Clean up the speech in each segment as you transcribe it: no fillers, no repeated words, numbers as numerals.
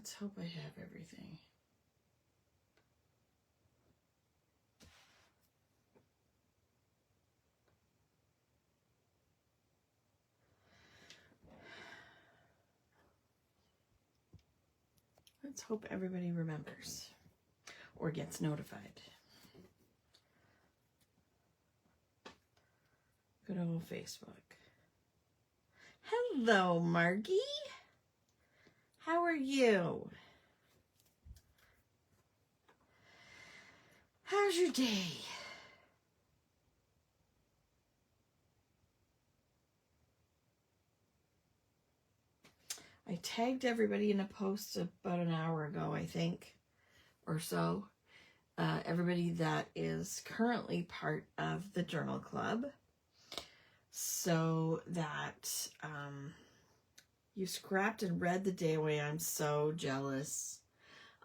Let's hope I have everything. Let's hope everybody remembers or gets notified. Good old Facebook. Hello, Margie. How are you? How's your day? I tagged everybody in a post about an hour ago, I think, or so. Everybody that is currently part of the journal club, so that you scrapped and read the day away. I'm so jealous.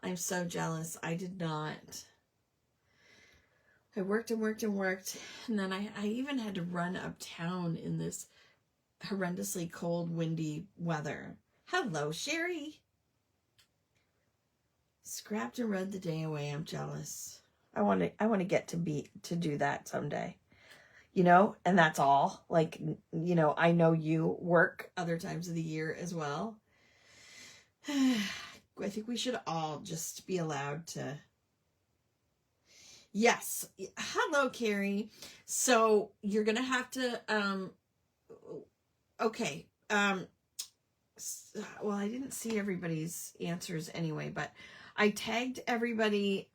I'm so jealous. I did not. I worked and worked and worked, and then I even had to run uptown in this horrendously cold, windy weather. Hello, Sherry. Scrapped and read the day away. I'm jealous. I want to get to do that someday. You know, and that's all. Like, you know, I know you work other times of the year as well. I think we should all just be allowed to. Yes. Hello, Carrie. So you're going to have to, okay. Well, I didn't see everybody's answers anyway, but I tagged everybody,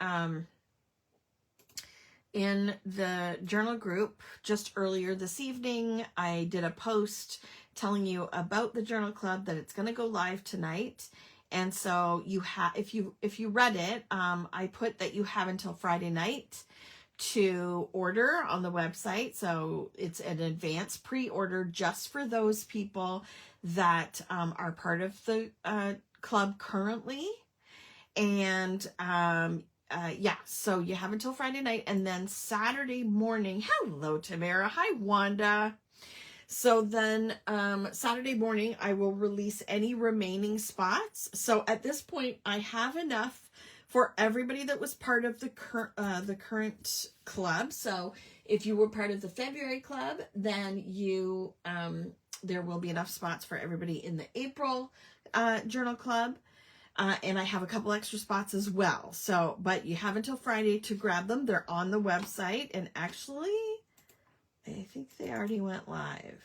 in the journal group just earlier this evening. I did a post telling you about the journal club, that it's going to go live tonight. And so you have, if you read it, I put that you have until Friday night to order on the website. So it's an advance pre-order just for those people that are part of the club currently. And yeah, so you have until Friday night, and then Saturday morning. Hello, Tamara. Hi, Wanda. So then Saturday morning, I will release any remaining spots. So at this point, I have enough for everybody that was part of the current club. So if you were part of the February club, then you there will be enough spots for everybody in the April journal club. And I have a couple extra spots as well. So, but you have until Friday to grab them. They're on the website. And actually, I think they already went live.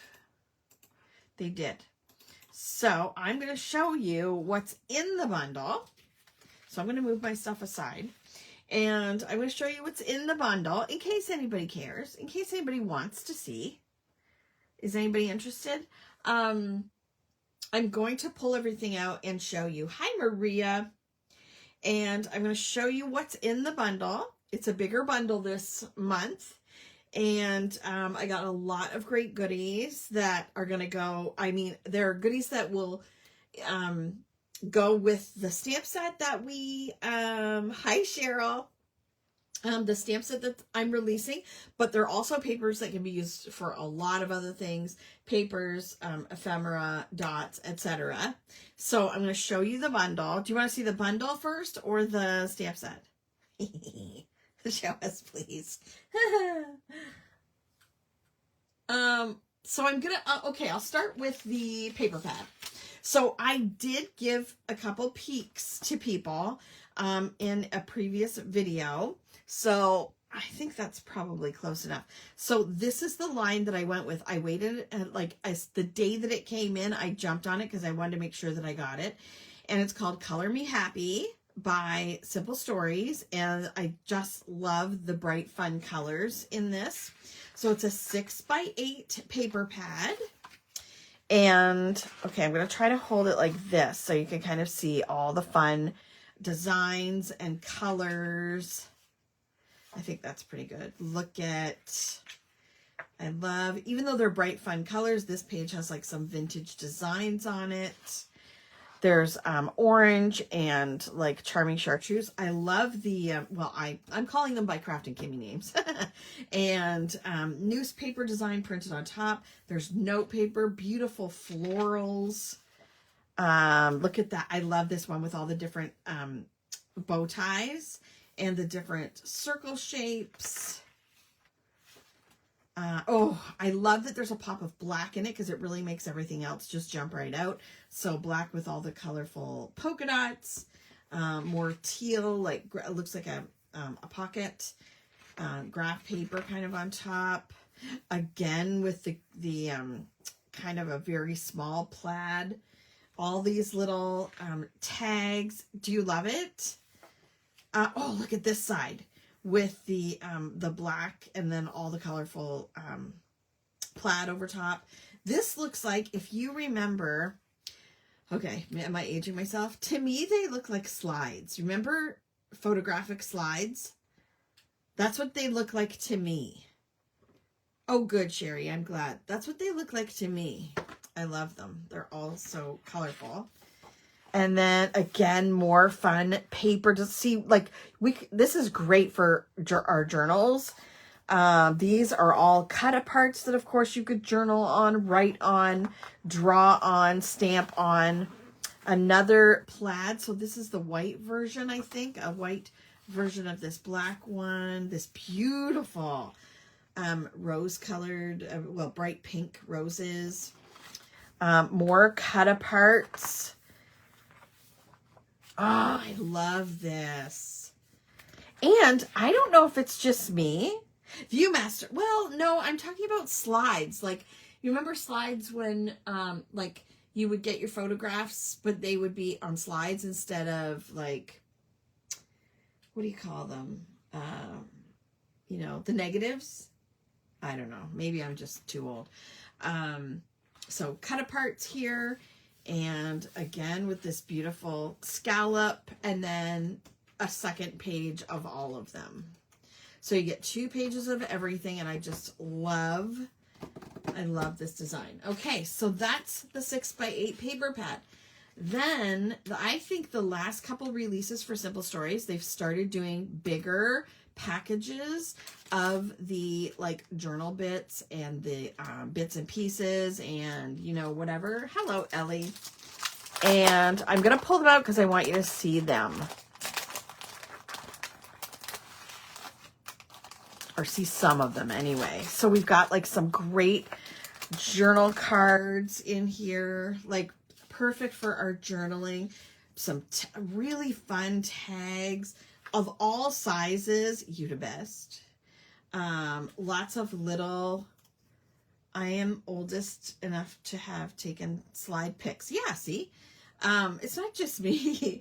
They did. So I'm going to show you what's in the bundle. So I'm going to move my stuff aside. And I'm going to show you what's in the bundle in case anybody cares, in case anybody wants to see. Is anybody interested? I'm going to pull everything out and show you. Hi, Maria. And I'm going to show you what's in the bundle. It's a bigger bundle this month. And I got a lot of great goodies that are going to go. I mean, there are goodies that will go with the stamp set that we, hi, Cheryl. The stamp set that I'm releasing, but there are also papers that can be used for a lot of other things, papers, ephemera, dots, etc. So I'm going to show you the bundle. Do you want to see the bundle first or the stamp set? Show us, please. So I'm going to, okay, I'll start with the paper pad. So I did give a couple peeks to people in a previous video. So I think that's probably close enough. So this is the line that I went with. I waited the day that it came in, I jumped on it because I wanted to make sure that I got it. And it's called Color Me Happy by Simple Stories. And I just love the bright, fun colors in this. So it's a 6x8 paper pad. And okay, I'm going to try to hold it like this so you can kind of see all the fun designs and colors. I think that's pretty good. Look at, I love, even though they're bright, fun colors, this page has like some vintage designs on it. There's orange and like charming chartreuse. I love the, well, I'm calling them by Kraftin Kimmie names. And newspaper design printed on top. There's note paper, beautiful florals. Look at that. I love this one with all the different bow ties and the different circle shapes. Oh, I love that there's a pop of black in it because it really makes everything else just jump right out. So black with all the colorful polka dots, more teal, like it looks like a pocket, graph paper kind of on top. Again with the kind of a very small plaid. All these little tags. Do you love it? Oh, look at this side with the black and then all the colorful plaid over top. This looks like, if you remember, okay, am I aging myself? To me, they look like slides. Remember photographic slides? That's what they look like to me. Oh, good, Sherry. I'm glad. That's what they look like to me. I love them. They're all so colorful. And then again, more fun paper to see. Like this is great for our journals. These are all cut aparts that, of course, you could journal on, write on, draw on, stamp on. Another plaid. So this is the white version, I think. A white version of this black one. This beautiful rose-colored, well, bright pink roses. More cut aparts. Oh, I love this. And I don't know if it's just me. Viewmaster. Well, no, I'm talking about slides. Like, you remember slides when, like, you would get your photographs, but they would be on slides instead of, like, what do you call them? You know, the negatives? I don't know. Maybe I'm just too old. So cut aparts here. And again, with this beautiful scallop, and then a second page of all of them. So you get 2 pages of everything, and I love this design. Okay, so that's the 6x8 paper pad. Then I think the last couple releases for Simple Stories, they've started doing bigger packages of the like journal bits and the bits and pieces and, you know, whatever. Hello, Ellie. And I'm going to pull them out because I want you to see them. Or see some of them anyway. So we've got like some great journal cards in here, like perfect for our journaling. Some really fun tags of all sizes. You the best. Lots of little, I am oldest enough to have taken slide pics. Yeah, see? It's not just me.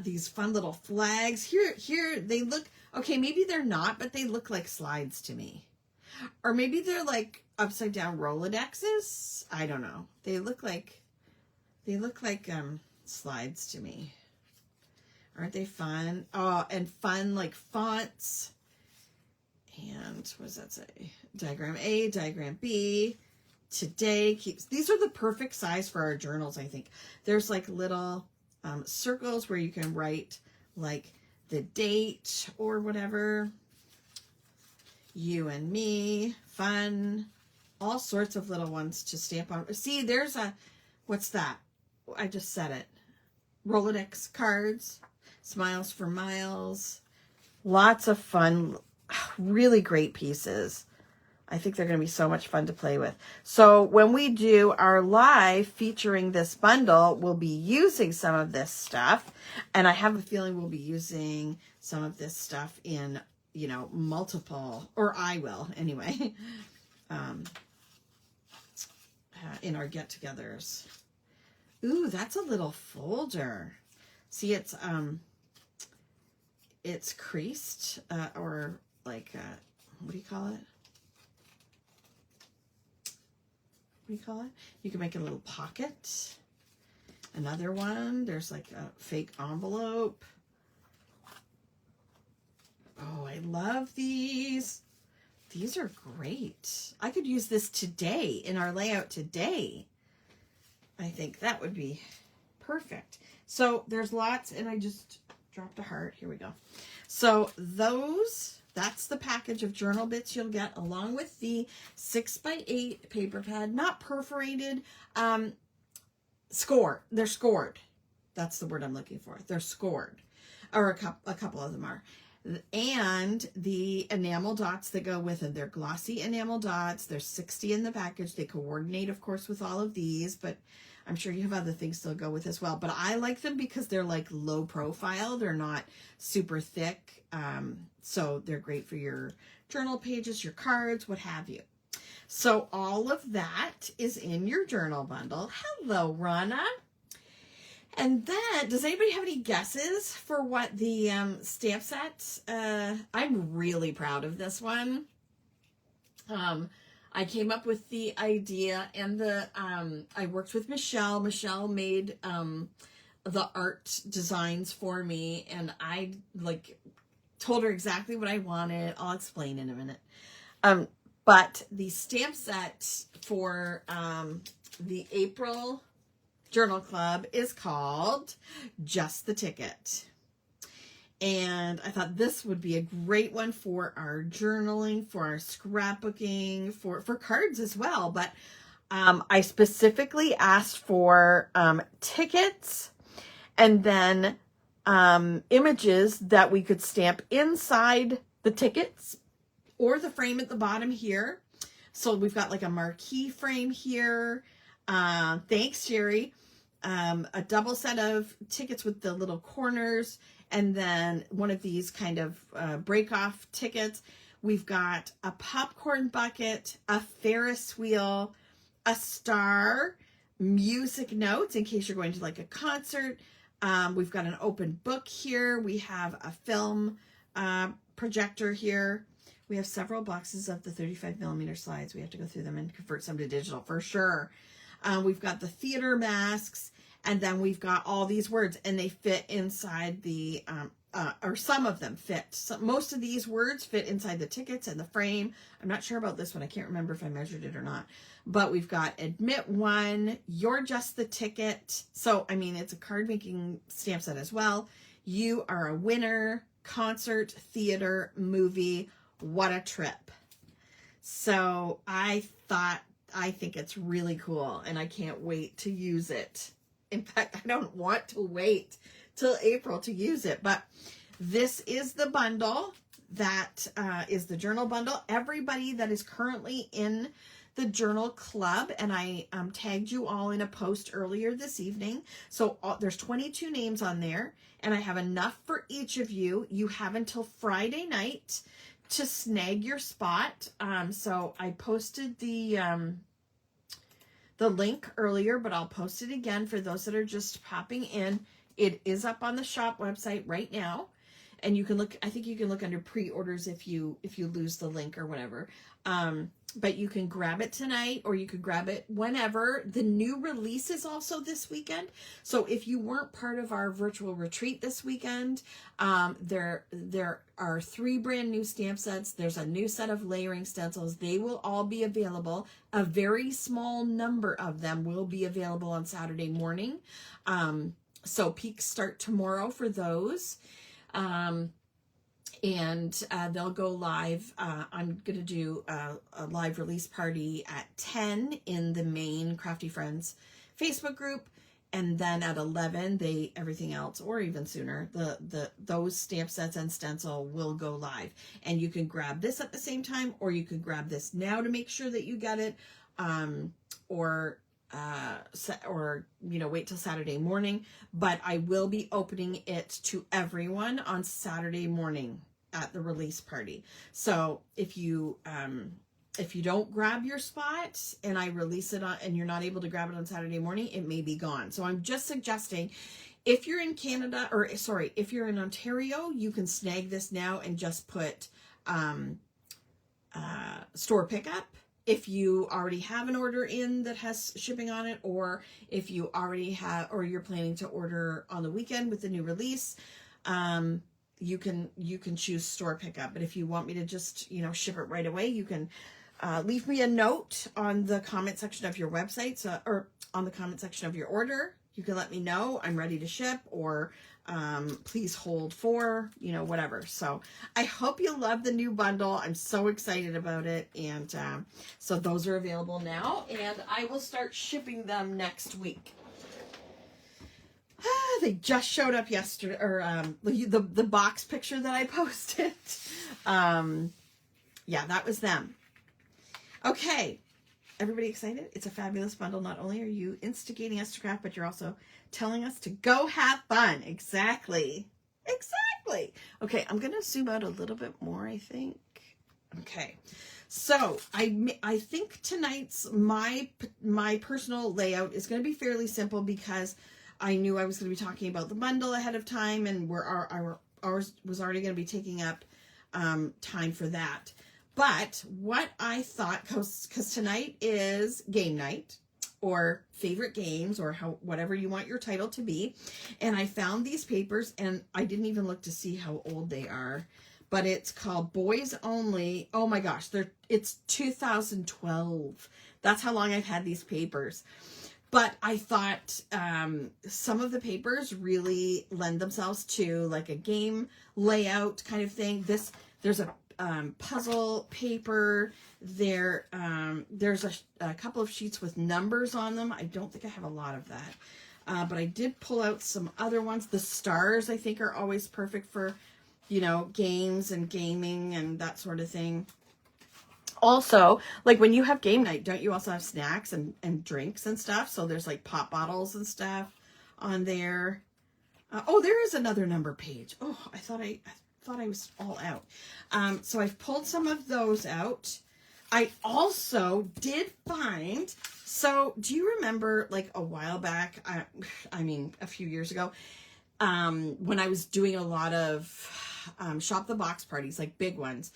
These fun little flags. Here they look, okay, maybe they're not, but they look like slides to me. Or maybe they're like upside down Rolodexes. I don't know. They look like slides to me. Aren't they fun? Oh, and fun like fonts. And what does that say? Diagram A, diagram B. Today keeps, these are the perfect size for our journals, I think. There's like little circles where you can write like the date or whatever. You and me, fun, all sorts of little ones to stamp on. See, there's a, what's that? I just said it. Rolodex cards, Smiles for Miles. Lots of fun, really great pieces. I think they're going to be so much fun to play with. So when we do our live featuring this bundle, we'll be using some of this stuff. And I have a feeling we'll be using some of this stuff in, you know, multiple, or I will anyway, in our get-togethers. Ooh, that's a little folder. See, it's creased, or like, what do you call it? What do you call it? You can make a little pocket. Another one. There's like a fake envelope. Oh, I love these. These are great. I could use this today in our layout today. I think that would be perfect. So there's lots, and I just dropped a heart. Here we go. So that's the package of journal bits you'll get along with the 6x8 paper pad, not perforated. They're scored. That's the word I'm looking for. They're scored, or a couple of them are. And the enamel dots that go with them, they're glossy enamel dots. There's 60 in the package. They coordinate, of course, with all of these, but I'm sure you have other things to go with as well. But I like them because they're like low profile. They're not super thick. So they're great for your journal pages, your cards, what have you. So all of that is in your journal bundle. Hello, Rana. And then, does anybody have any guesses for what the stamp set? I'm really proud of this one. I came up with the idea, and I worked with Michelle. Michelle made the art designs for me, and I told her exactly what I wanted. I'll explain in a minute. But the stamp set for the April Journal Club is called Just the Ticket. And I thought this would be a great one for our journaling, for our scrapbooking, for cards as well. But I specifically asked for tickets and then images that we could stamp inside the tickets or the frame at the bottom here. So we've got like a marquee frame here. Thanks, Sherry. A double set of tickets with the little corners, and then one of these kind of break-off tickets. We've got a popcorn bucket, a Ferris wheel, a star, music notes in case you're going to like a concert. We've got an open book here. We have a film projector here. We have several boxes of the 35mm slides. We have to go through them and convert some to digital for sure. We've got the theater masks, and then we've got all these words, and they fit inside the, or some of them fit. So most of these words fit inside the tickets and the frame. I'm not sure about this one. I can't remember if I measured it or not. But we've got admit one, you're just the ticket. So, I mean, it's a card making stamp set as well. You are a winner, concert, theater, movie, what a trip. So I think it's really cool, and I can't wait to use it. In fact, I don't want to wait till April to use it, but this is the bundle that is the journal bundle. Everybody that is currently in the journal club, and I tagged you all in a post earlier this evening. So there's 22 names on there, and I have enough for each of you. You have until Friday night to snag your spot. So I posted the link earlier, but I'll post it again for those that are just popping in. It is up on the shop website right now, and you can look. I think you can look under pre-orders if you lose the link or whatever. But you can grab it tonight, or you could grab it whenever. The new release is also this weekend. So if you weren't part of our virtual retreat this weekend, there are 3 brand new stamp sets. There's a new set of layering stencils. They will all be available. A very small number of them will be available on Saturday morning. So peaks start tomorrow for those. And they'll go live. I'm going to do a live release party at 10 in the main Krafty Friends Facebook group. And then at 11, everything else, or even sooner, those stamp sets and stencil will go live. And you can grab this at the same time, or you can grab this now to make sure that you get it, or wait till Saturday morning. But I will be opening it to everyone on Saturday morning at the release party. So if you don't grab your spot and I release it and you're not able to grab it on Saturday morning, it may be gone. So I'm just suggesting, if you're in Canada, if you're in Ontario, you can snag this now and just put store pickup. If you already have an order in that has shipping on it, or if you already have, or you're planning to order on the weekend with the new release, you can choose store pickup. But if you want me to just, ship it right away, you can leave me a note on the comment section of your website, or on the comment section of your order. You can let me know I'm ready to ship, or please hold for, whatever. So I hope you love the new bundle. I'm so excited about it. And so those are available now, and I will start shipping them next week. They just showed up yesterday, or the box picture that I posted. Yeah, that was them. Okay, everybody excited? It's a fabulous bundle. Not only are you instigating us to craft, but you're also telling us to go have fun. Exactly. Okay, I'm going to zoom out a little bit more, I think. Okay, so I think tonight's my personal layout is going to be fairly simple because I knew I was going to be talking about the bundle ahead of time, and ours was already going to be taking up time for that. But what I thought, because tonight is game night, or favorite games, or whatever you want your title to be, and I found these papers, and I didn't even look to see how old they are, but it's called Boys Only. Oh my gosh, it's 2012. That's how long I've had these papers. But I thought some of the papers really lend themselves to like a game layout kind of thing. There's a puzzle paper. There's a couple of sheets with numbers on them. I don't think I have a lot of that. But I did pull out some other ones. The stars, I think, are always perfect for, games and gaming and that sort of thing. Also, like when you have game night, don't you also have snacks and drinks and stuff? So there's like pop bottles and stuff on there. Oh, there is another number page. Oh, I thought I was all out. So I've pulled some of those out. I also did find, so do you remember like a while back, I mean a few years ago, when I was doing a lot of shop the box parties, like big ones,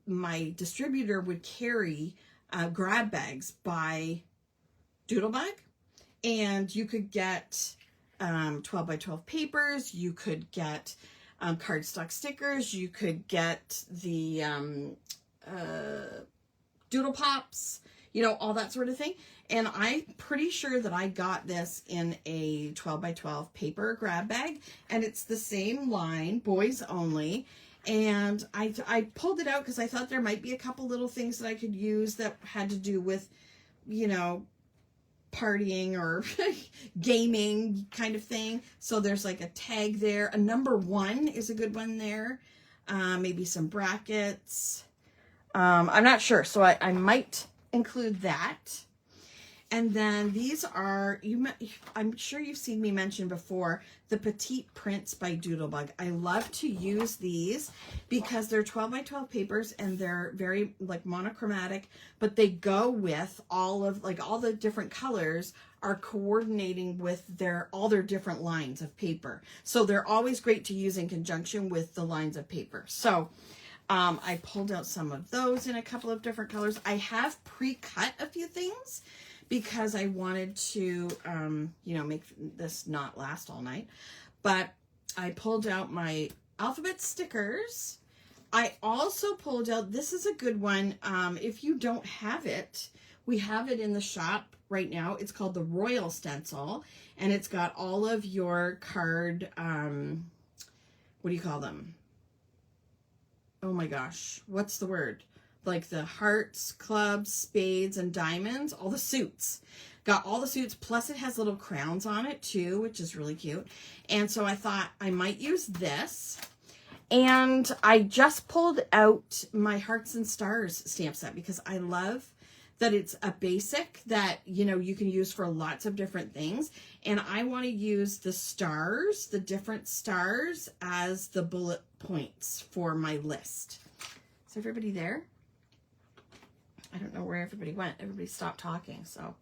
my distributor would carry grab bags by Doodlebug, and you could get 12 by 12 papers, you could get cardstock stickers, you could get the doodle pops, all that sort of thing. And I'm pretty sure that I got this in a 12 by 12 paper grab bag, and it's the same line, Boys Only. And I pulled it out because I thought there might be a couple little things that I could use that had to do with, partying or gaming kind of thing. So there's like a tag there. A number 1 is a good one there. Maybe some brackets. I'm not sure. So I might include that. And then these are, I'm sure you've seen me mention before, the Petite Prints by Doodlebug. I love to use these because they're 12 by 12 papers and they're very like monochromatic, but they go with all the different colors are coordinating with all their different lines of paper. So they're always great to use in conjunction with the lines of paper. So I pulled out some of those in a couple of different colors. I have pre-cut a few things because I wanted to, make this not last all night. But I pulled out my alphabet stickers. I also pulled out, this is a good one. If you don't have it, we have it in the shop right now. It's called the Royal Stencil, and it's got all of your card, what do you call them? Oh my gosh, what's the word? Like the hearts, clubs, spades, and diamonds, all the suits. Got all the suits, plus it has little crowns on it too, which is really cute. And so I thought I might use this. And I just pulled out my Hearts and Stars stamp set because I love that it's a basic that, you can use for lots of different things. And I want to use the stars, the different stars, as the bullet points for my list. Is everybody there? I don't know where everybody went. Everybody stopped talking, so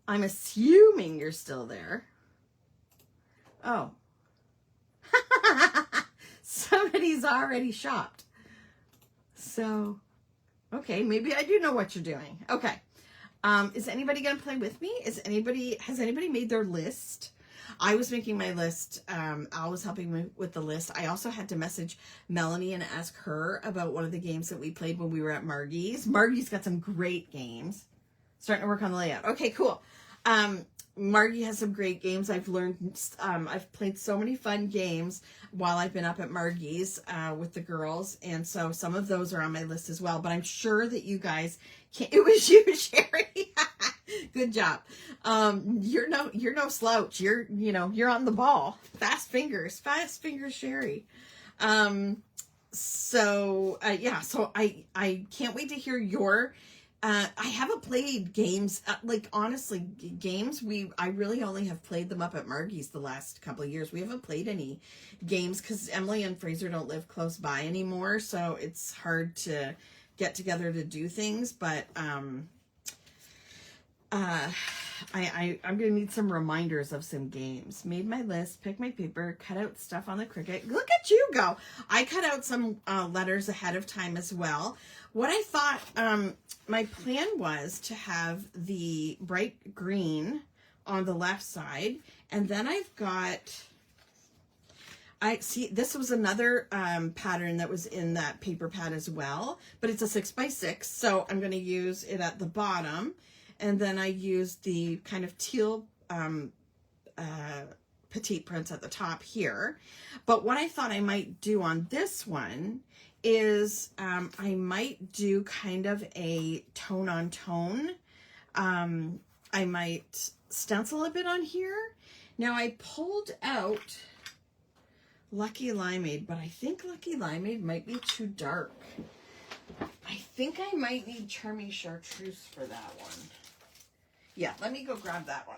I'm assuming you're still there. Oh. Somebody's already shopped. So, okay, maybe I do know what you're doing. Okay. Is anybody going to play with me? Has anybody made their list? I was making my list. Al was helping me with the list. I also had to message Melanie and ask her about one of the games that we played when we were at Margie's. Margie's got some great games. Starting to work on the layout. Okay, cool. Margie has some great games. I've played so many fun games while I've been up at Margie's with the girls. And so some of those are on my list as well. But I'm sure that you guys can't. It was you, Sherry. Good job. You're no slouch. You're on the ball. Fast fingers, Sherry. So I can't wait to hear your. I haven't played games, like honestly, games. I really only have played them up at Margie's the last couple of years. We haven't played any games because Emily and Fraser don't live close by anymore, so it's hard to get together to do things. But I'm gonna need some reminders of some games. Made my list, picked my paper, cut out stuff on the Cricut. Look at you go! I cut out some letters ahead of time as well. What I thought, my plan was to have the bright green on the left side, and then I've got, this was another pattern that was in that paper pad as well, but it's a 6x6, so I'm going to use it at the bottom, and then I used the kind of teal petite prints at the top here. But what I thought I might do on this one is I might do kind of a tone on tone. I might stencil a bit on here. Now I pulled out Lucky Limeade, but I think Lucky Limeade might be too dark. I think I might need Charming Chartreuse for that one. Yeah, let me go grab that one.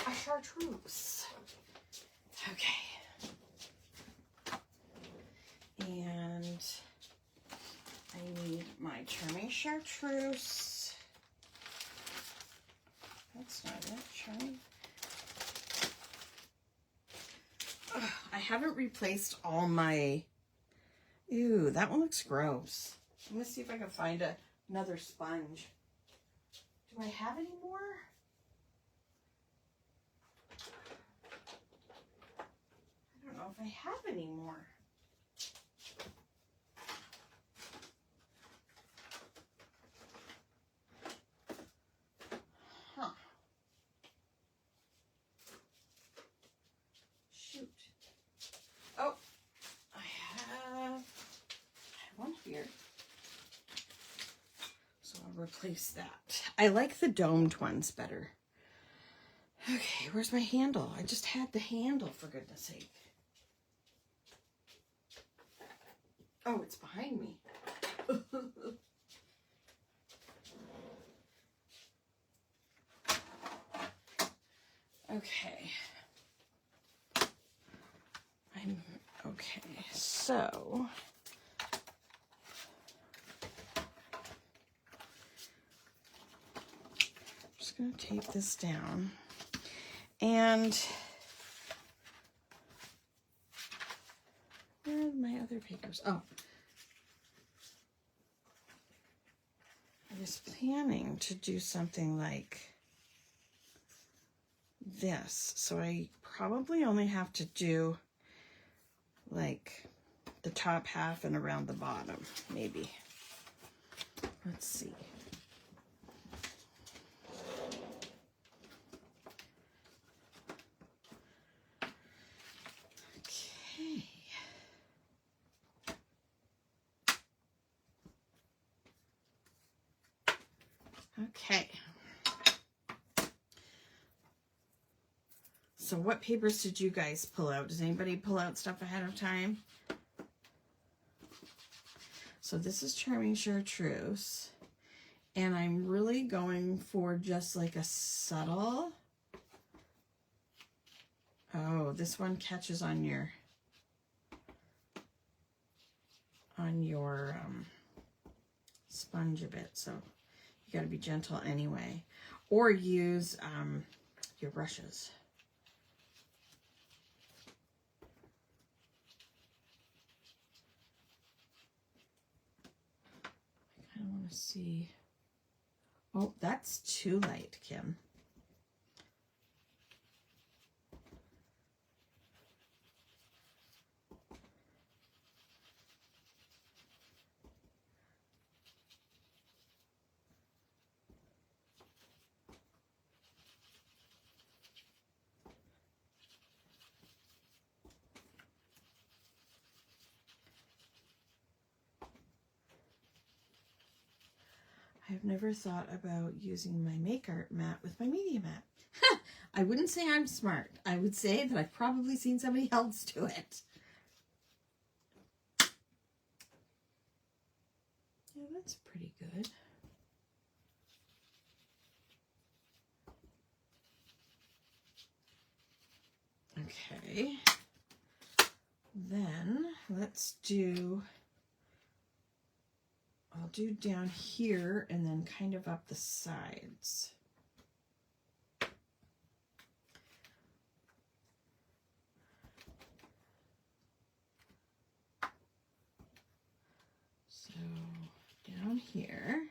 A Chartreuse. Okay. And I need my Charming Chartreuse. That's not it. Charming. Ugh, I haven't replaced all my... Ew, that one looks gross. I'm going to see if I can find another sponge. Do I have any more? I don't know if I have any more. Huh. Shoot. Oh, I have one here. So I'll replace that. I like the domed ones better. Okay, where's my handle? I just had the handle, for goodness sake. Oh, it's behind me. Okay. Okay, so I'm just going to tape this down. And where are my other papers? Oh, I was planning to do something like this. So I probably only have to do like the top half and around the bottom, maybe. Let's see. Okay. So what papers did you guys pull out? Does anybody pull out stuff ahead of time? So this is Charming Chartreuse. And I'm really going for just like a subtle. Oh, this one catches on your sponge a bit. So you got to be gentle anyway. Or use your brushes. I kind of want to see. Oh, that's too light, Kim. I've never thought about using my make art mat with my media mat. I wouldn't say I'm smart. I would say that I've probably seen somebody else do it. Yeah, that's pretty good. Okay. Then let's do, I'll do down here and then kind of up the sides. So down here.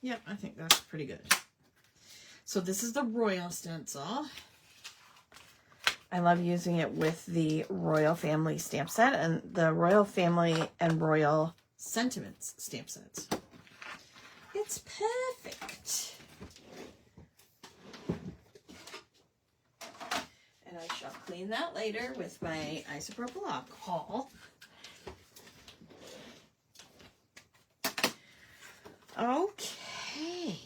Yep, I think that's pretty good. So this is the Royal stencil. I love using it with the Royal Family stamp set and the Royal Family and Royal Sentiments stamp sets. It's perfect. And I shall clean that later with my isopropyl alcohol. Okay.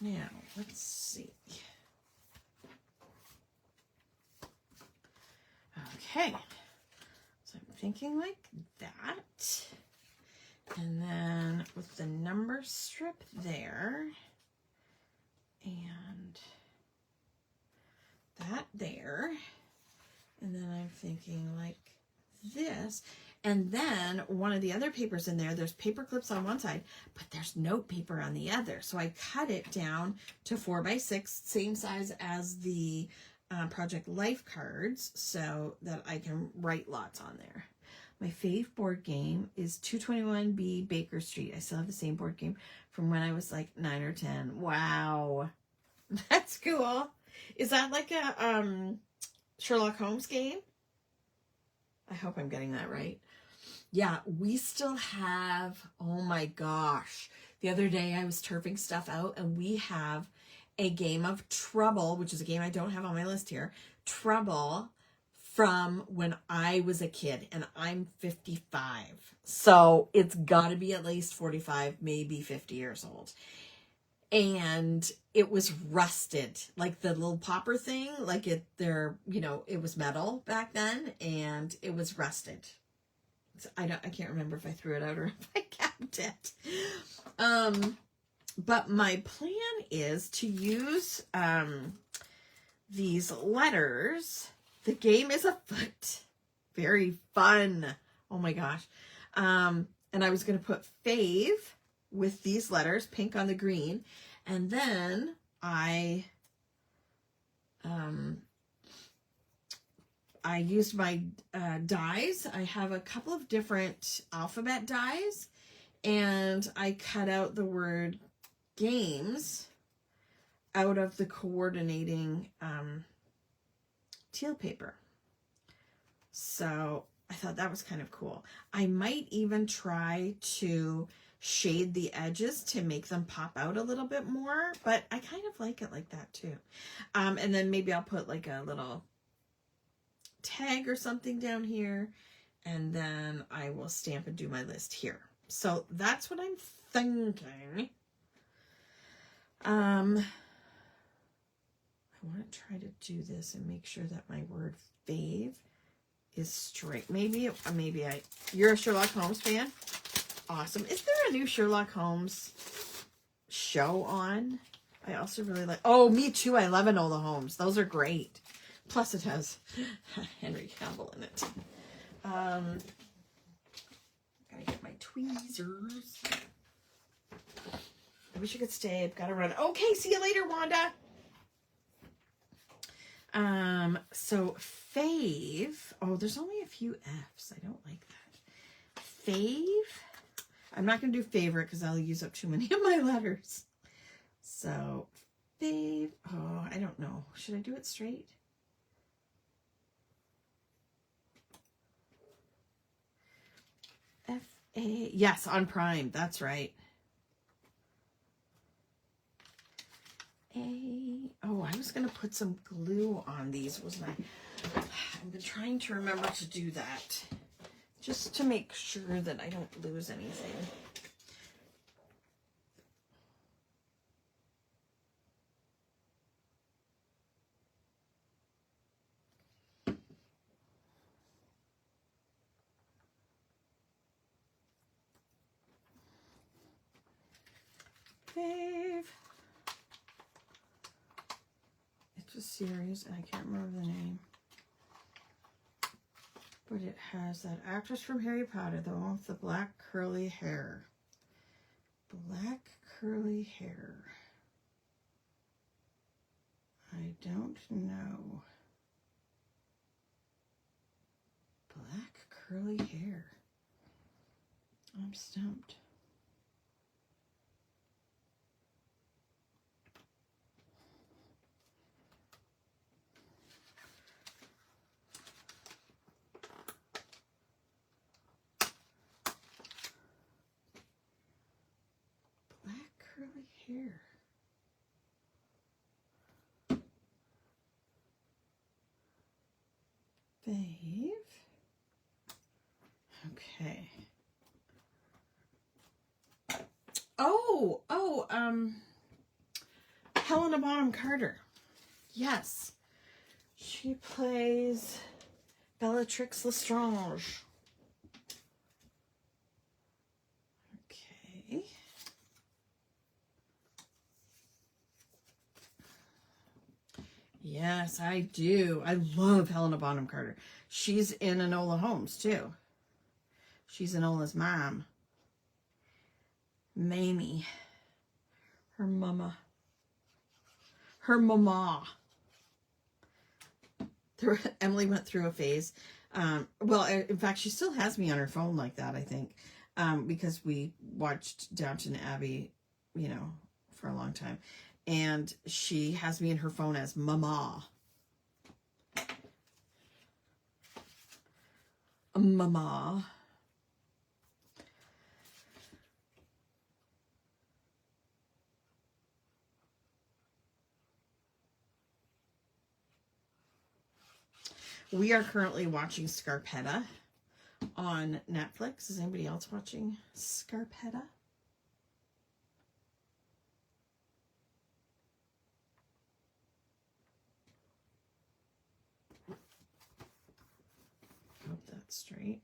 Now, let's see. Okay. So I'm thinking like that. And then with the number strip there. And that there. And then I'm thinking like this. And then one of the other papers in there, there's paper clips on one side, but there's note paper on the other. So I cut it down to 4x6, same size as the Project Life cards, so that I can write lots on there. My fave board game is 221B Baker Street. I still have the same board game from when I was like 9 or 10. Wow. That's cool. Is that like a Sherlock Holmes game? I hope I'm getting that right. Yeah, we still have, oh my gosh. The other day I was turfing stuff out and we have a game of Trouble, which is a game I don't have on my list here. Trouble from when I was a kid and I'm 55. So it's got to be at least 45, maybe 50 years old. And it was rusted, like the little popper thing, like it was metal back then and it was rusted. So I can't remember if I threw it out or if I kept it. But my plan is to use these letters. The game is afoot. Very fun. Oh my gosh. And I was going to put fave with these letters, pink on the green. And then I used my dies. I have a couple of different alphabet dies, and I cut out the word games out of the coordinating teal paper. So I thought that was kind of cool. I might even try to shade the edges to make them pop out a little bit more, but I kind of like it like that too. And then maybe I'll put like a little tag or something down here, and then I will stamp and do my list here. So that's what I'm thinking. I want to try to do this and make sure that my word fave is straight. Maybe you're a Sherlock Holmes fan? Awesome. Is there a new Sherlock Holmes show on? I also really like, oh, me too. I love Enola Holmes. Those are great. Plus it has Henry Cavill in it. Gotta get my tweezers. I wish I could stay. I've got to run. Okay, see you later, Wanda. So Fave. Oh, there's only a few F's. I don't like that. Fave. I'm not going to do favorite because I'll use up too many of my letters. So Fave. Oh, I don't know. Should I do it straight? F-A. Yes, on Prime. That's right. Oh, I was going to put some glue on these, wasn't I? I've been trying to remember to do that, just to make sure that I don't lose anything. Fave. It's a series, and I can't remember the name. But it has that actress from Harry Potter, the one with the black curly hair. Black curly hair. I don't know. Black curly hair. I'm stumped. Curly hair. Fave. Okay. Helena Bonham Carter. Yes. She plays Bellatrix Lestrange. Okay. Yes, I do. I love Helena Bonham Carter. She's in Enola Holmes, too. She's Enola's mom. Mamie. Her mama. Her mama. Emily went through a phase. Well, in fact, she still has me on her phone like that, I think. Because we watched Downton Abbey, you know, for a long time. And she has me in her phone as Mama. Mama. We are currently watching Scarpetta on Netflix. Is anybody else watching Scarpetta? Hope that's straight.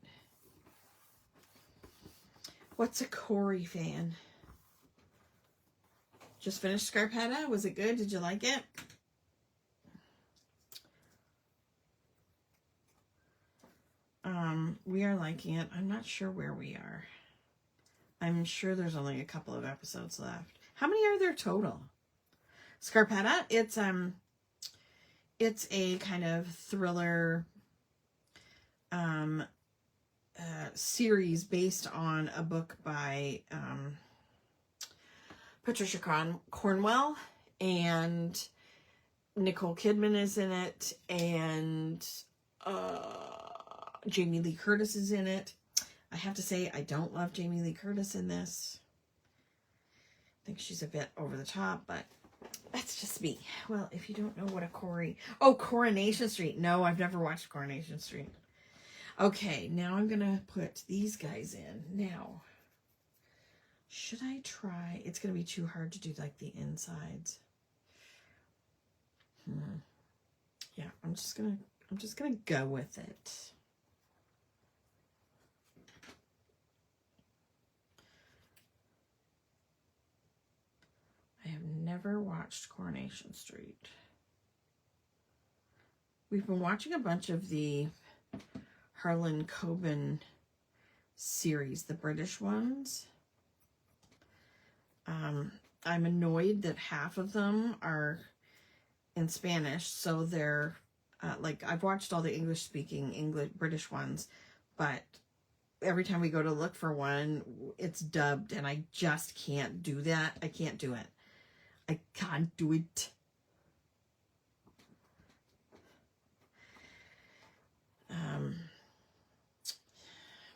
What's a Corey fan? Just finished Scarpetta. Was it good? Did you like it? We are liking it. I'm not sure where we are. I'm sure there's only a couple of episodes left. How many are there total? Scarpetta, it's a kind of thriller series based on a book by Patricia Cornwell, and Nicole Kidman is in it, and Jamie Lee Curtis is in it. I have to say, I don't love Jamie Lee Curtis in this. I think she's a bit over the top, but that's just me. Well, if you don't know what a Coronation Street. No, I've never watched Coronation Street. Okay, now I'm going to put these guys in. Now, should I try? It's going to be too hard to do like the insides. Yeah, I'm just going to go with it. I have never watched Coronation Street. we've been watching a bunch of the Harlan Coben series, the British ones. I'm annoyed that half of them are in Spanish, so they're like, I've watched all the English British ones, but every time we go to look for one, it's dubbed, and I just can't do that. I can't do it. I can't do it.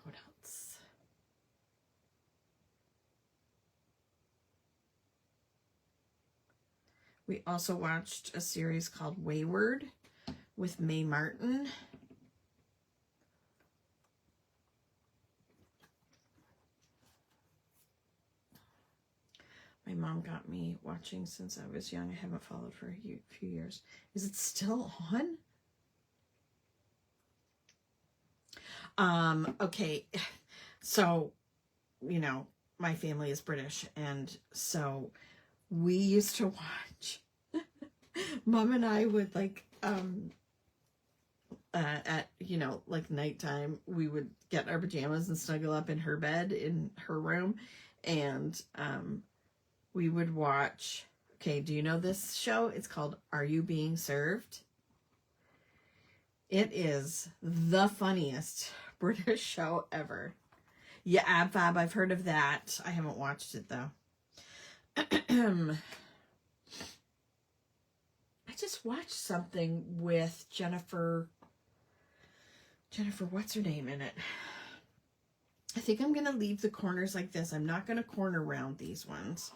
What else? We also watched a series called Wayward with Mae Martin. My mom got me watching since I was young. I haven't followed for a few years. Is it still on? Okay. So, you know, my family is British, and so we used to watch. Mom and I would like, at, you know, like nighttime, we would get our pajamas and snuggle up in her bed in her room, and we would watch, okay, do you know this show? It's called Are You Being Served? It is the funniest British show ever. Yeah, Ab Fab, I've heard of that. I haven't watched it though. I just watched something with Jennifer, what's her name in it? I think I'm going to leave the corners like this. I'm not going to corner round these ones.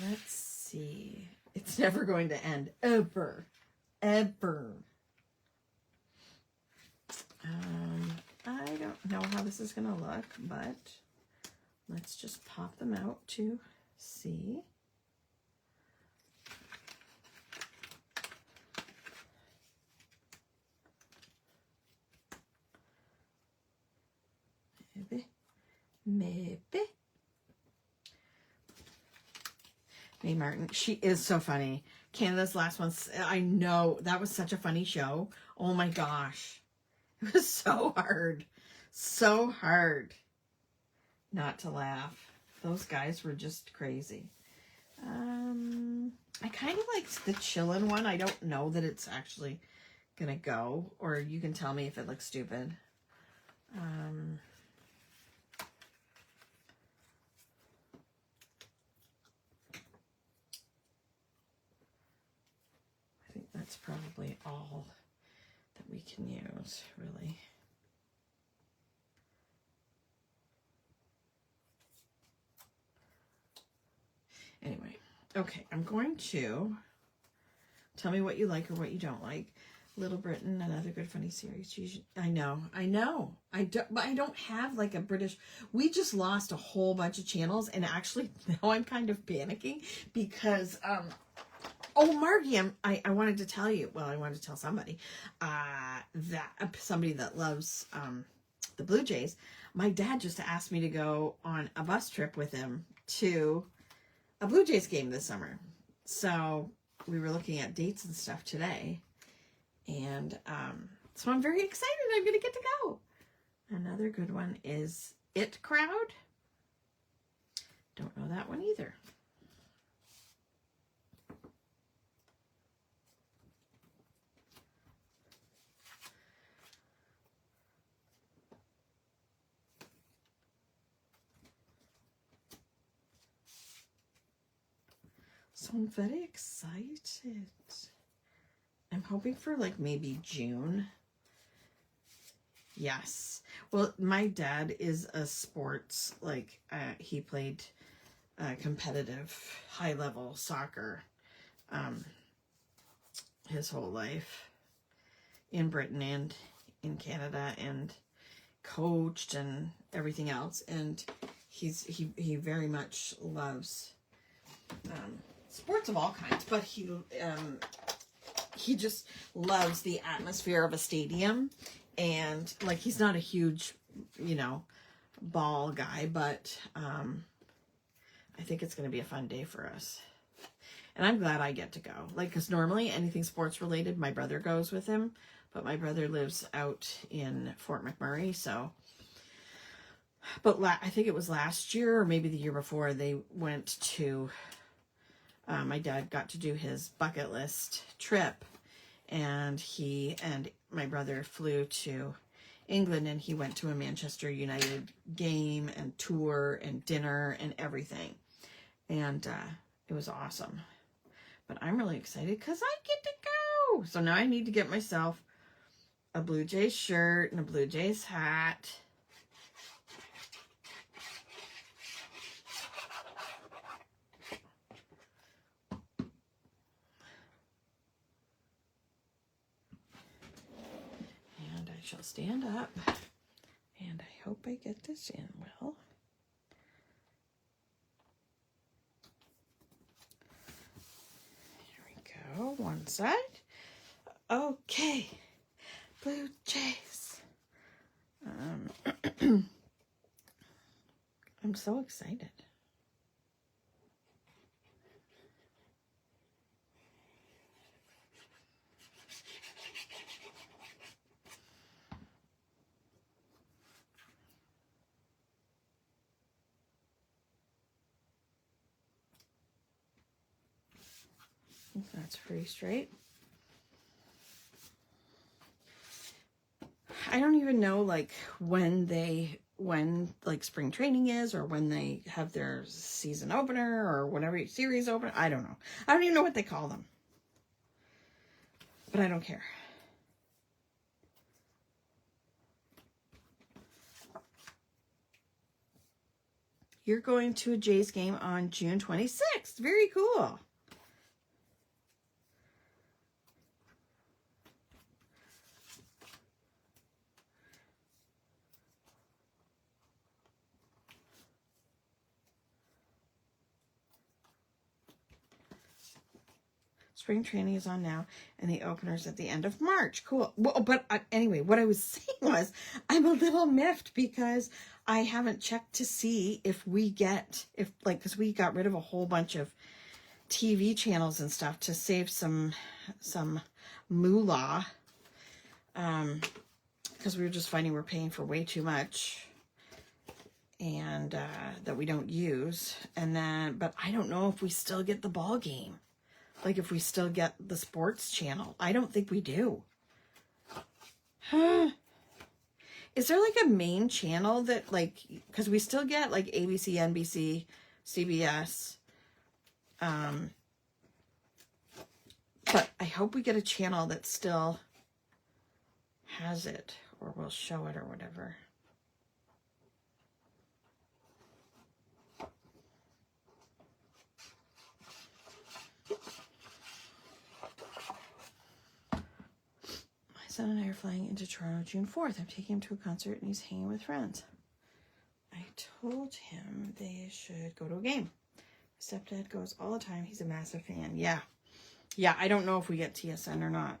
Let's see. It's never going to end. Ever. Ever. I don't know how this is going to look, but let's just pop them out to see. Maybe. Mae Martin, she is so funny. Canada's Last One, I know, that was such a funny show. Oh my gosh. It was so hard not to laugh. Those guys were just crazy. I kind of liked the chillin' one. I don't know that it's actually gonna go, or you can tell me if it looks stupid. I think that's probably all that we can use, really. Anyway, okay, I'm going to tell me what you like or what you don't like. Little Britain, another good funny series. I know. But I don't have like a British. We just lost a whole bunch of channels, and actually now I'm kind of panicking because oh, Margie, I wanted to tell you. Well, I wanted to tell somebody that somebody that loves the Blue Jays. My dad just asked me to go on a bus trip with him to a Blue Jays game this summer. So we were looking at dates and stuff today. And so I'm very excited. I'm going to get to go. Another good one is It Crowd. Don't know that one either. So I'm very excited. I'm hoping for like maybe June. Yes. Well, my dad is a sports, like he played competitive high-level soccer his whole life in Britain and in Canada, and coached and everything else. And he very much loves sports of all kinds, but he just loves the atmosphere of a stadium. And like, he's not a huge, you know, ball guy, but I think it's going to be a fun day for us. And I'm glad I get to go. Like, because normally anything sports related, my brother goes with him. But my brother lives out in Fort McMurray, so. But I think it was last year or maybe the year before, they went to, my dad got to do his bucket list trip. And he and my brother flew to England, and he went to a Manchester United game and tour and dinner and everything. And it was awesome. But I'm really excited because I get to go. So now I need to get myself a Blue Jays shirt and a Blue Jays hat. And I shall stand up. And I hope I get this in well. Here we go. One side. Okay. Blue Jays. I'm so excited. That's pretty straight. I don't even know like when like spring training is, or when they have their season opener or whatever series opener. I don't know. I don't even know what they call them. But I don't care. You're going to a Jays game on June 26th. Very cool. Spring training is on now, and the opener's at the end of March. Cool. Well, but anyway, what I was saying was I'm a little miffed because I haven't checked to see if because we got rid of a whole bunch of TV channels and stuff to save some moolah. Because we were just finding we're paying for way too much, and that we don't use. And then, but I don't know if we still get the ball game. Like if we still get the sports channel. I don't think we do. Is there like a main channel that like, because we still get like ABC, NBC, CBS. But I hope we get a channel that still has it or will show it or whatever. My son and I are flying into Toronto June 4th. I'm taking him to a concert and he's hanging with friends. I told him they should go to a game. My stepdad goes all the time. He's a massive fan. Yeah. Yeah, I don't know if we get TSN or not.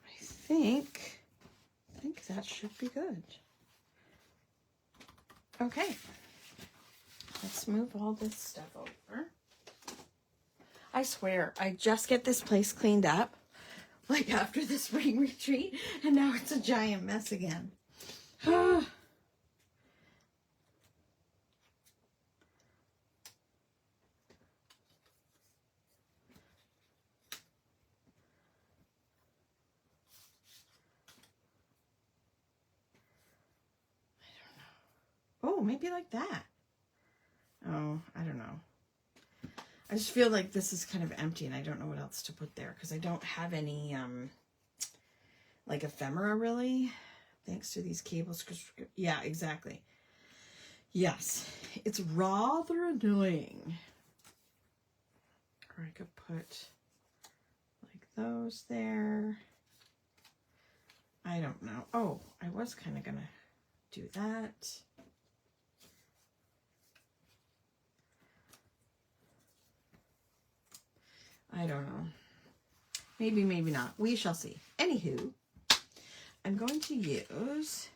I think that should be good. Okay. Let's move all this stuff over. I swear, I just get this place cleaned up, like after the spring retreat, and now it's a giant mess again. I don't know. Oh, maybe like that. Oh, I don't know. I just feel like this is kind of empty and I don't know what else to put there because I don't have any, like ephemera really, thanks to these cables. Yeah, exactly. Yes, it's rather annoying. Or I could put like those there. I don't know. Oh, I was kind of gonna do that. I don't know. Maybe, maybe not. We shall see. Anywho, I'm going to use,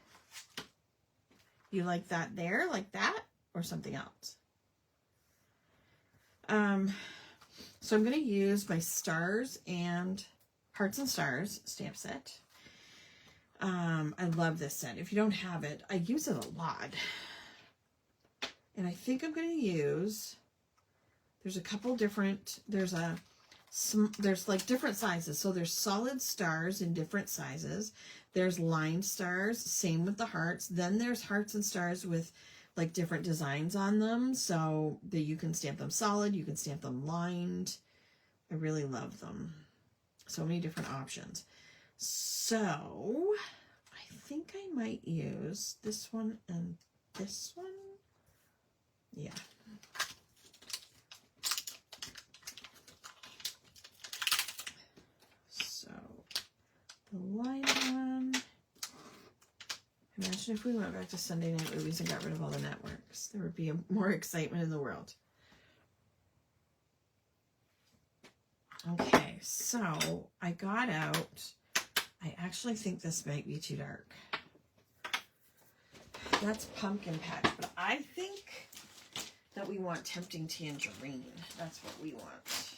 you like that there, like that, or something else? So I'm going to use my Stars and Hearts and Stars stamp set. I love this set. If you don't have it, I use it a lot. And I think I'm going to use, there's a couple different, there's like different sizes. So there's solid stars in different sizes. There's lined stars, same with the hearts. Then there's hearts and stars with like different designs on them. So that you can stamp them solid, you can stamp them lined. I really love them. So many different options. So I think I might use this one and this one. Yeah. So the light one. Imagine if we went back to Sunday night movies and got rid of all the networks. There would be more excitement in the world. Okay, so I got out. I actually think this might be too dark. That's Pumpkin Patch, but I think that we want Tempting Tangerine. That's what we want.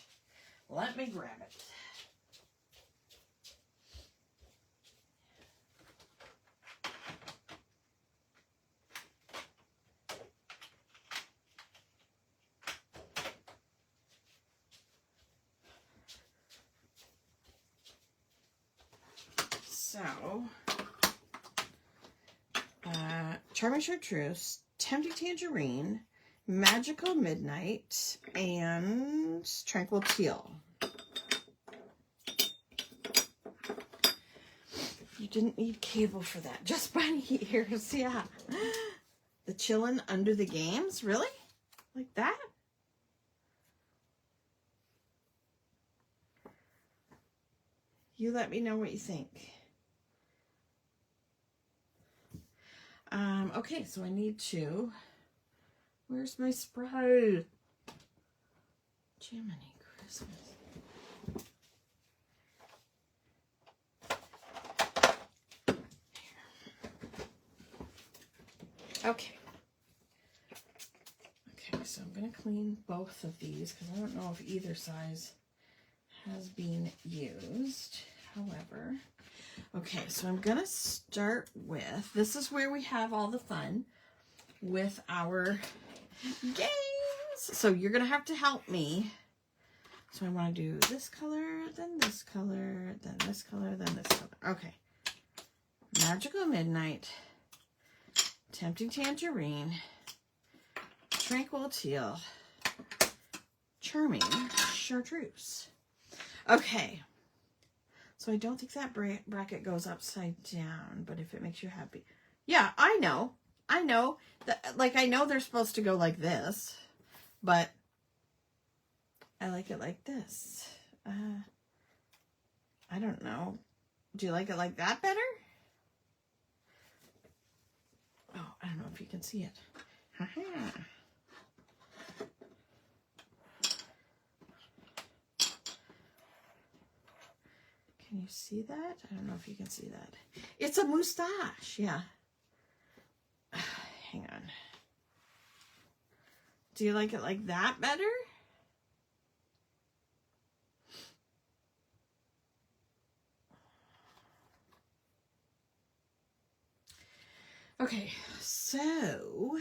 Let me grab it. So, Charming Chartreuse, Tempting Tangerine, Magical Midnight, and Tranquil Teal. You didn't need cable for that, just bunny ears, yeah. The Chillin' Under the Games, really? Like that? You let me know what you think. Okay, so I need to, where's my spray? Jiminy Christmas. Okay. Okay, so I'm going to clean both of these because I don't know if either size has been used. However, okay, so I'm going to start with, this is where we have all the fun with our games. So you're going to have to help me. So I want to do this color, then this color, then this color, then this color. Okay. Magical Midnight, Tempting Tangerine, Tranquil Teal, Charming Chartreuse. Okay. So I don't think that bracket goes upside down, but if it makes you happy. Yeah, I know. I know. Like, I know they're supposed to go like this, but I like it like this. I don't know. Do you like it like that better? Oh, I don't know if you can see it. Haha. Can you see that? I don't know if you can see that. It's a moustache, yeah. Hang on. Do you like it like that better? Okay, so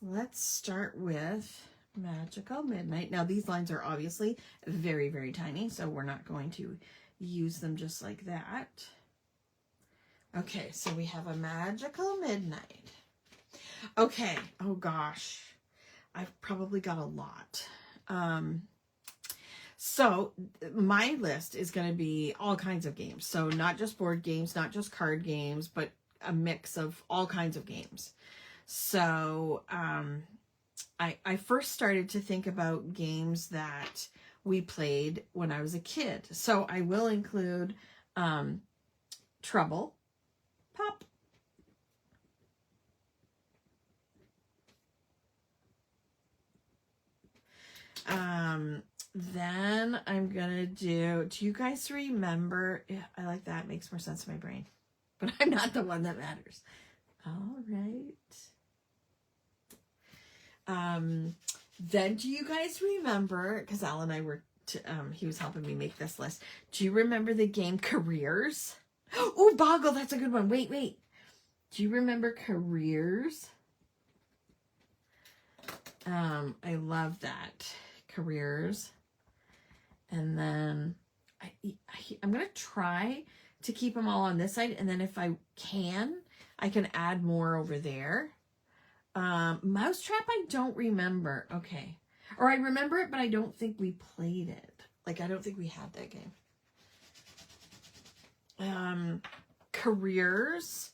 let's start with Magical Midnight. Now these lines are obviously very, very tiny, so we're not going to use them just like that. Okay, so we have a Magical Midnight. Okay, oh gosh, I've probably got a lot. So my list is going to be all kinds of games. So not just board games, not just card games, but a mix of all kinds of games. So I first started to think about games that we played when I was a kid. So I will include Trouble, Pop, then I'm gonna do you guys remember? Yeah, I like that. It makes more sense in my brain. But I'm not the one that matters. All right. Then do you guys remember, because Al and I were, he was helping me make this list. Do you remember the game Careers? Oh, Boggle, that's a good one. Wait. Do you remember Careers? I love that. Careers. And then I'm going to try to keep them all on this side. And then if I can add more over there. Mousetrap, I don't remember. Okay. Or I remember it, but I don't think we played it. Like, I don't think we had that game. Careers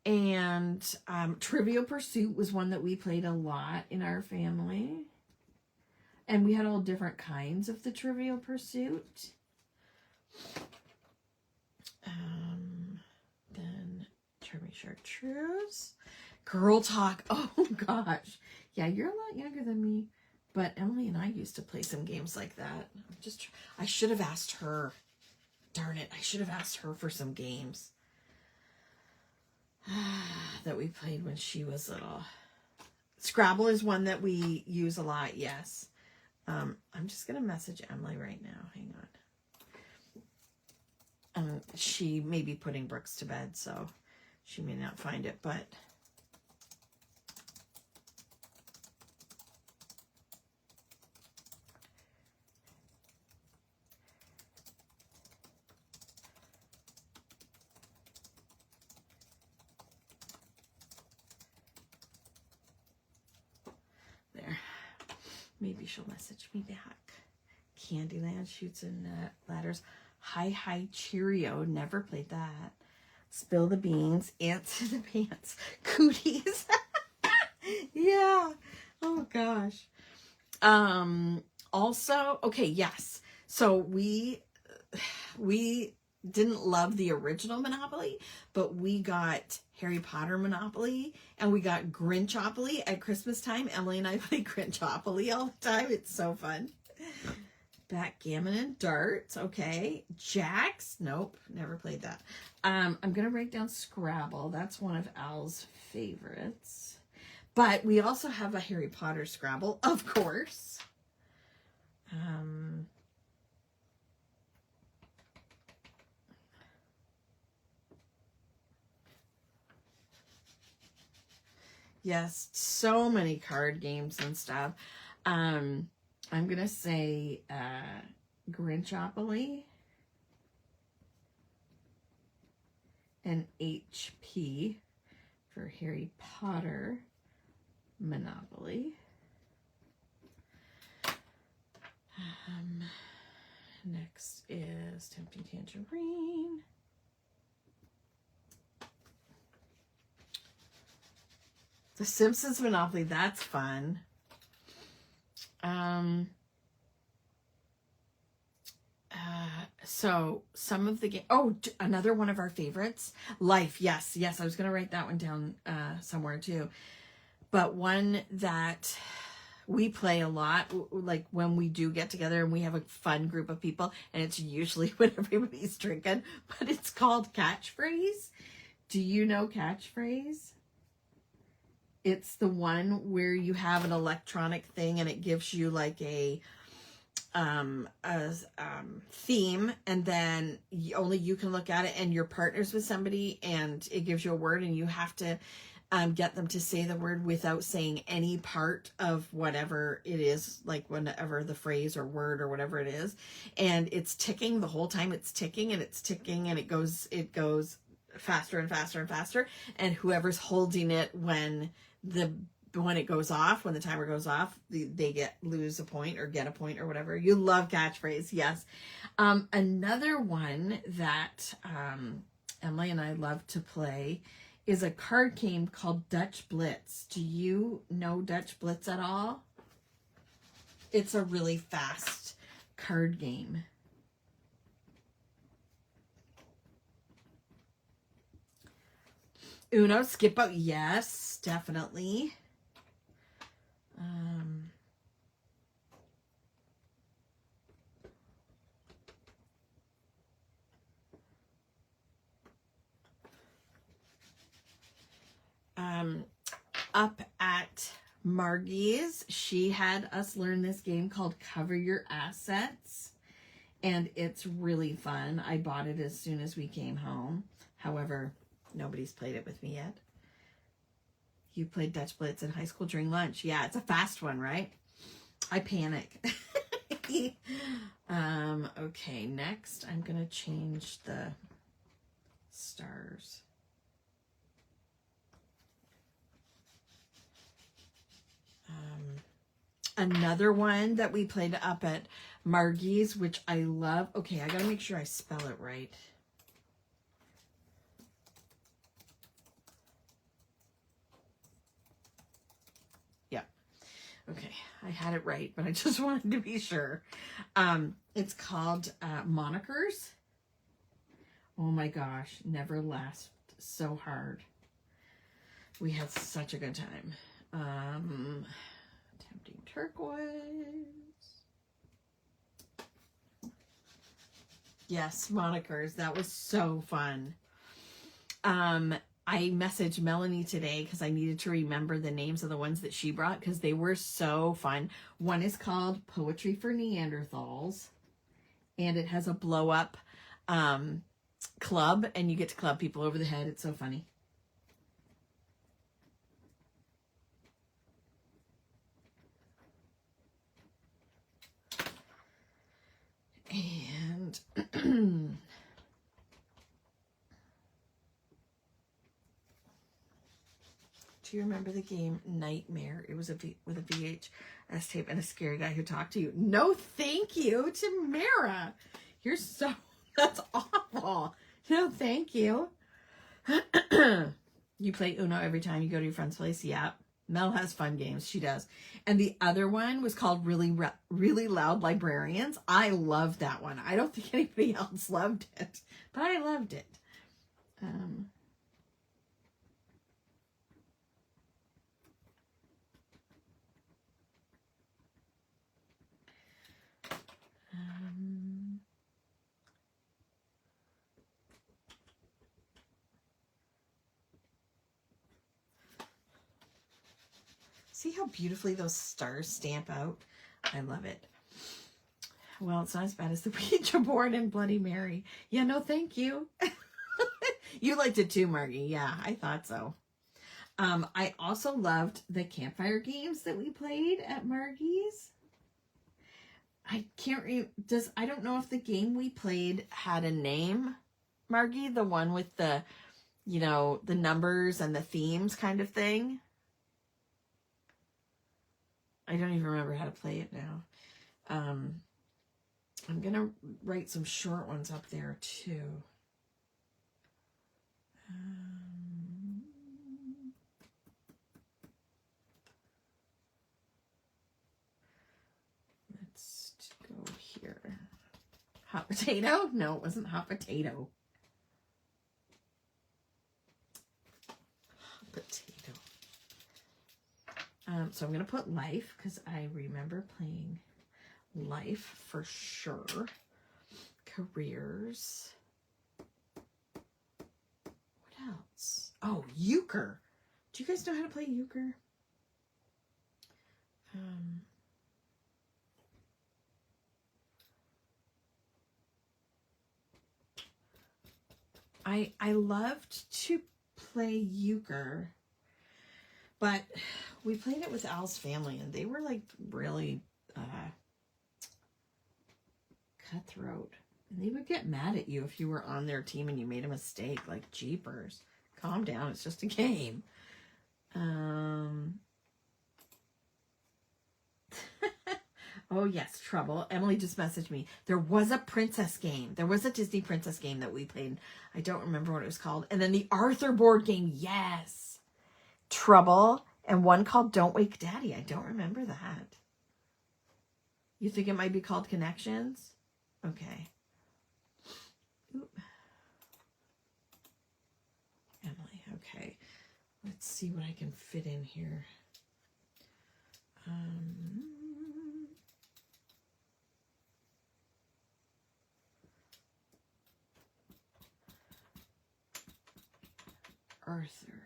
and Trivial Pursuit was one that we played a lot in our family. And we had all different kinds of the Trivial Pursuit. Then Chartreuse. Girl Talk. Oh gosh. Yeah, you're a lot younger than me. But Emily and I used to play some games like that. I should have asked her. Darn it. I should have asked her for some games that we played when she was little. Scrabble is one that we use a lot. Yes. I'm just going to message Emily right now. Hang on. She may be putting Brooks to bed, so she may not find it, but there. Maybe she'll message me back. Candyland, Shoots and Ladders. Hi Cheerio. Never played that. Spill the Beans. Ants in the Pants. Cooties. Yeah. Oh gosh. Also, okay, yes. So we didn't love the original Monopoly, but we got Harry Potter Monopoly and we got Grinchopoly at Christmas time. Emily and I play Grinchopoly all the time. It's so fun. Backgammon and darts. Okay. Jacks. Nope. Never played that. I'm going to write down Scrabble. That's one of Al's favorites. But we also have a Harry Potter Scrabble, of course. Yes, so many card games and stuff. I'm going to say Grinchopoly and HP for Harry Potter Monopoly. Next is Tempting Tangerine. The Simpsons Monopoly, that's fun. So some of the game. Oh, another one of our favorites, Life. Yes, I was gonna write that one down somewhere too. But one that we play a lot, like when we do get together and we have a fun group of people, and it's usually when everybody's drinking. But it's called Catchphrase. Do you know Catchphrase? It's the one where you have an electronic thing and it gives you like a theme, and then only you can look at it, and your partner's with somebody, and it gives you a word, and you have to get them to say the word without saying any part of whatever it is, like whenever the phrase or word or whatever it is. And it's ticking the whole time. It's ticking and it's ticking, and it goes faster and faster and faster. And whoever's holding it when it goes off, when the timer goes off, they lose a point or get a point or whatever. You love Catchphrase. Yes. Another one that Emily and I love to play is a card game called Dutch Blitz. Do you know Dutch Blitz at all? It's a really fast card game. Uno, Skip Out. Yes, definitely. up at Margie's, she had us learn this game called Cover Your Assets, and it's really fun. I bought it as soon as we came home. However, nobody's played it with me yet. You played Dutch Blitz in high school during lunch. Yeah, it's a fast one, right? I panic. Okay, next I'm going to change the stars. Another one that we played up at Margie's, which I love. Okay, I got to make sure I spell it right. Yeah. Okay, I had it right, but I just wanted to be sure. It's called Monikers. Oh my gosh, never laughed so hard. We had such a good time. Tempting turquoise. Yes, Monikers. That was so fun. I messaged Melanie today because I needed to remember the names of the ones that she brought because they were so fun. One is called Poetry for Neanderthals, and it has a blow up club, and you get to club people over the head. It's so funny. And do you remember the game Nightmare? It was with a VHS tape and a scary guy who talked to you. No, thank you, Tamara. You're so, that's awful. No, thank you. You play Uno every time you go to your friend's place? Yeah. Mel has fun games. She does. And the other one was called Really Loud Librarians. I loved that one. I don't think anybody else loved it, but I loved it. See how beautifully those stars stamp out? I love it. Well, it's not as bad as the Ouija board and Bloody Mary. Yeah, no, thank you. You liked it too, Margie. Yeah, I thought so. I also loved the campfire games that we played at Margie's. I don't know if the game we played had a name, Margie, the one with the, the numbers and the themes kind of thing. I don't even remember how to play it now. I'm going to write some short ones up there too. Let's go here. Hot potato? No, it wasn't hot potato. Hot potato. So I'm going to put life because I remember playing life for sure. Careers. What else? Oh, euchre. Do you guys know how to play euchre? I loved to play euchre, but we played it with Al's family, and they were like really cutthroat. And they would get mad at you if you were on their team and you made a mistake. Like, jeepers. Calm down. It's just a game. Oh, yes. Trouble. Emily just messaged me. There was a princess game. There was a Disney princess game that we played. I don't remember what it was called. And then the Arthur board game. Yes. Trouble. And one called Don't Wake Daddy. I don't remember that. You think it might be called Connections? Okay. Oop. Emily, okay. Let's see what I can fit in here. Arthur.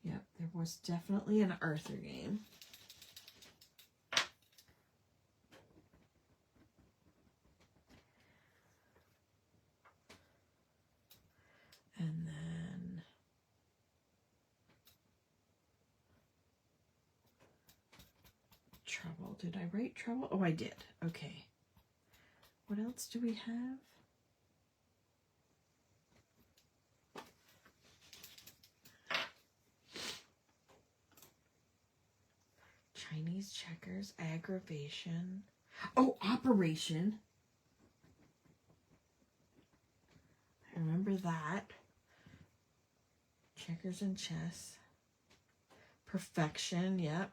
Yep, there was definitely an Arthur game. And then Trouble. Did I write Trouble? Oh, I did. Okay. What else do we have? Chinese Checkers, Aggravation. Oh, Operation. I remember that. Checkers and Chess. Perfection, yep.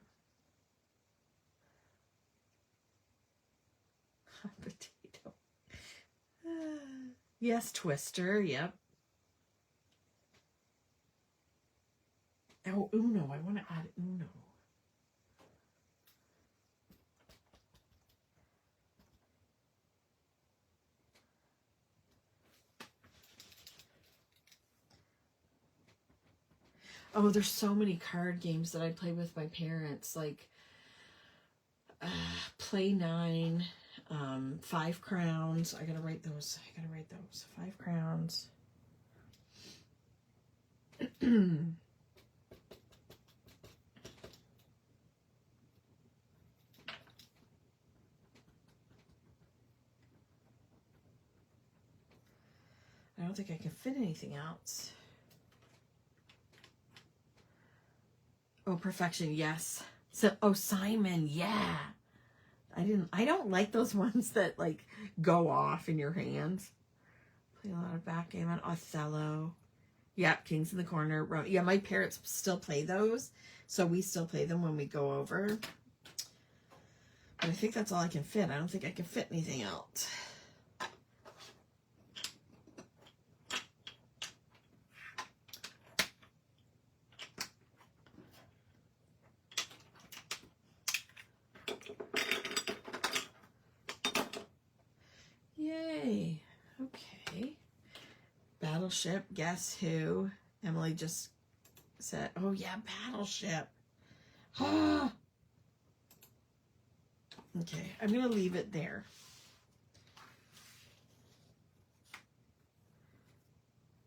Potato. Yes, Twister, yep. Oh, Uno. I want to add Uno. Oh, there's so many card games that I play with my parents, like Play 9, 5 Crowns. I gotta write those. 5 Crowns. I don't think I can fit anything else. Oh, Perfection, yes. So, oh, Simon, yeah. I don't like those ones that like go off in your hands. Play a lot of backgammon. Othello. Yeah, Kings in the Corner. Yeah, my parents still play those, so we still play them when we go over. But I think that's all I can fit. I don't think I can fit anything else. Yay. Okay. Battleship. Guess Who? Emily just said, oh yeah, Battleship. Ah. Okay, I'm going to leave it there.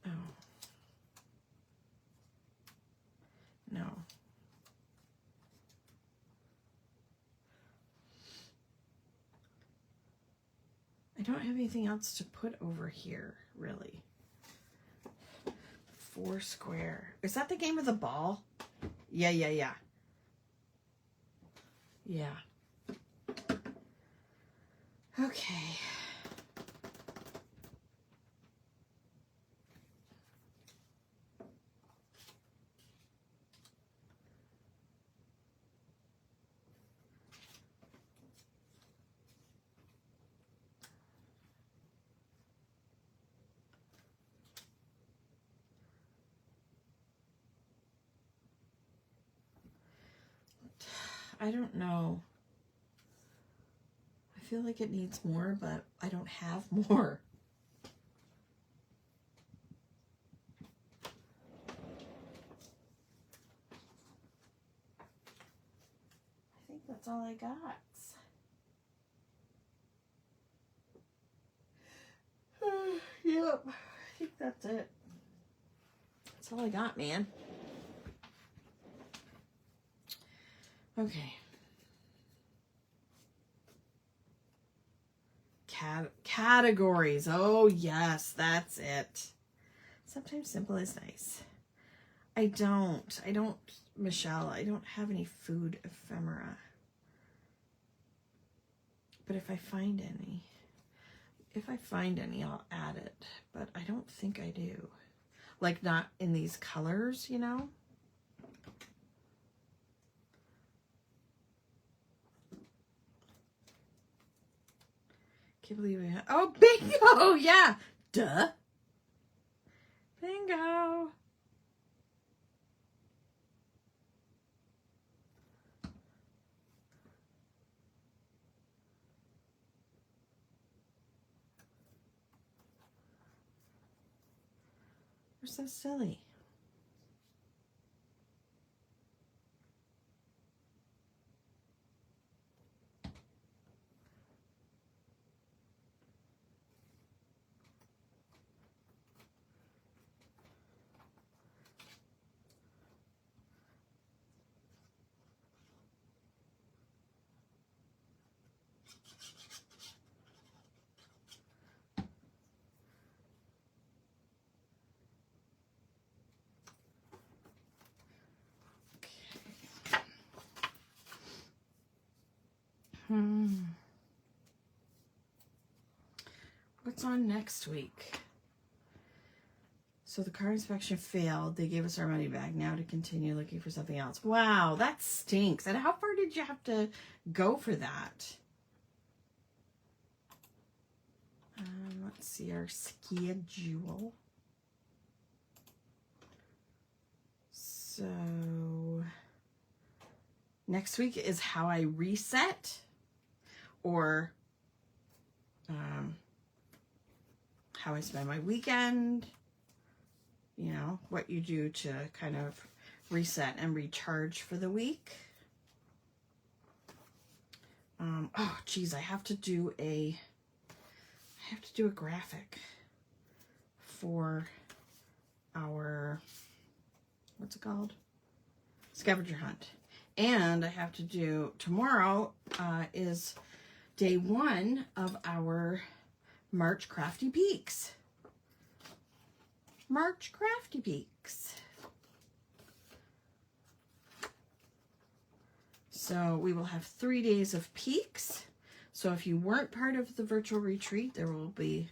Oh. No. I don't have anything else to put over here, really. 4 square. Is that the game of the ball? Yeah. Yeah. Okay. I don't know. I feel like it needs more, but I don't have more. I think that's all I got. Yep, I think that's it. That's all I got, man. Okay. Categories. Oh, yes, that's it. Sometimes simple is nice. I don't, Michelle, I don't have any food ephemera. But if I find any, I'll add it. But I don't think I do. Like, not in these colors, you know? Can't believe we have... Oh, bingo! Yeah! Duh! Bingo! We're so silly. What's on next week? So the car inspection failed. They gave us our money back. Now to continue looking for something else. Wow, that stinks. And how far did you have to go for that? Let's see our schedule. So next week is how I reset, or how I spend my weekend. You know, what you do to kind of reset and recharge for the week. Oh, geez, I have to do a graphic for our, what's it called? Scavenger hunt. And I have to do, tomorrow is day 1 of our March Krafty Peaks. March Krafty Peaks. So we will have 3 days of peaks. So if you weren't part of the virtual retreat, there will be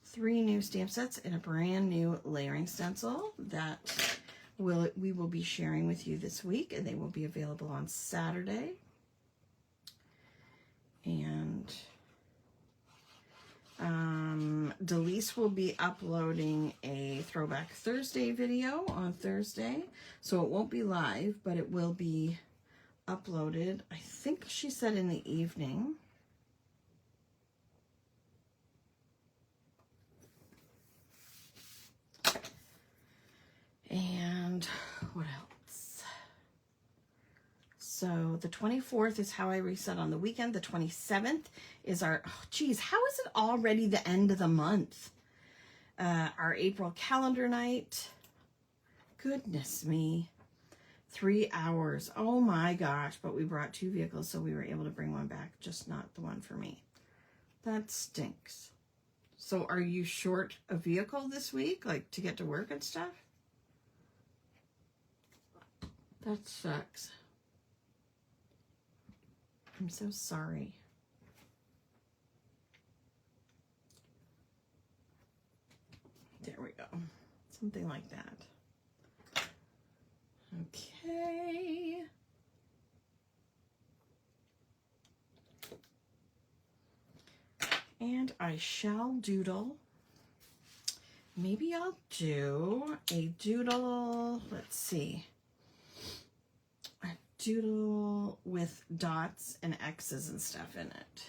3 new stamp sets and a brand new layering stencil that we will be sharing with you this week, and they will be available on Saturday. And Delise will be uploading a Throwback Thursday video on Thursday, so it won't be live, but it will be uploaded. I think she said in the evening. And what else? So the 24th is how I reset on the weekend. The 27th is our, oh geez, how is it already the end of the month? Our April calendar night. Goodness me. 3 hours. Oh my gosh. But we brought 2 vehicles, so we were able to bring one back, just not the one for me. That stinks. So are you short a vehicle this week, like to get to work and stuff? That sucks. I'm so sorry. There we go. Something like that. Okay. And I shall doodle. Maybe I'll do a doodle, let's see. A doodle with dots and X's and stuff in it.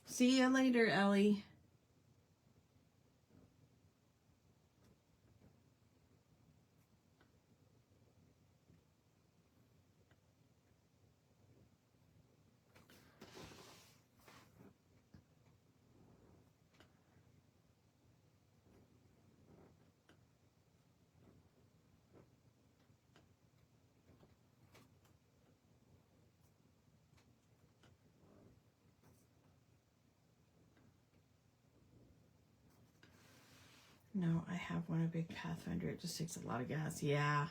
See you later, Ellie. No, I have one, a big Pathfinder. It just takes a lot of gas. Yeah.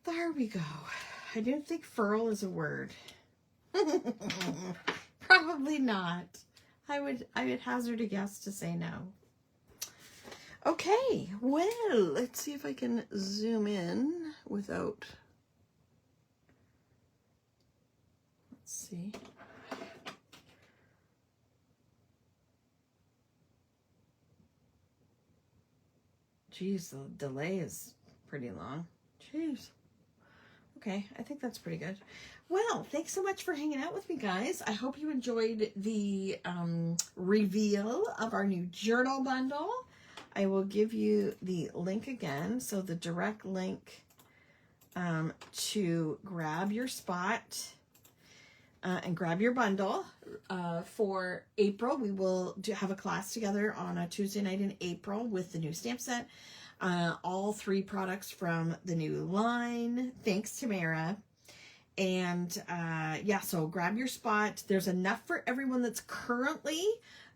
There we go. I didn't think furl is a word. Probably not. I would hazard a guess to say no. Okay, well, let's see if I can zoom in without. Let's see. Geez, the delay is pretty long. Jeez. Okay, I think that's pretty good. Well, thanks so much for hanging out with me, guys. I hope you enjoyed the reveal of our new journal bundle. I will give you the link again. So the direct link to grab your spot and grab your bundle for April. We will have a class together on a Tuesday night in April with the new stamp set. All 3 products from the new line. Thanks, Tamara. And yeah, so grab your spot. There's enough for everyone that's currently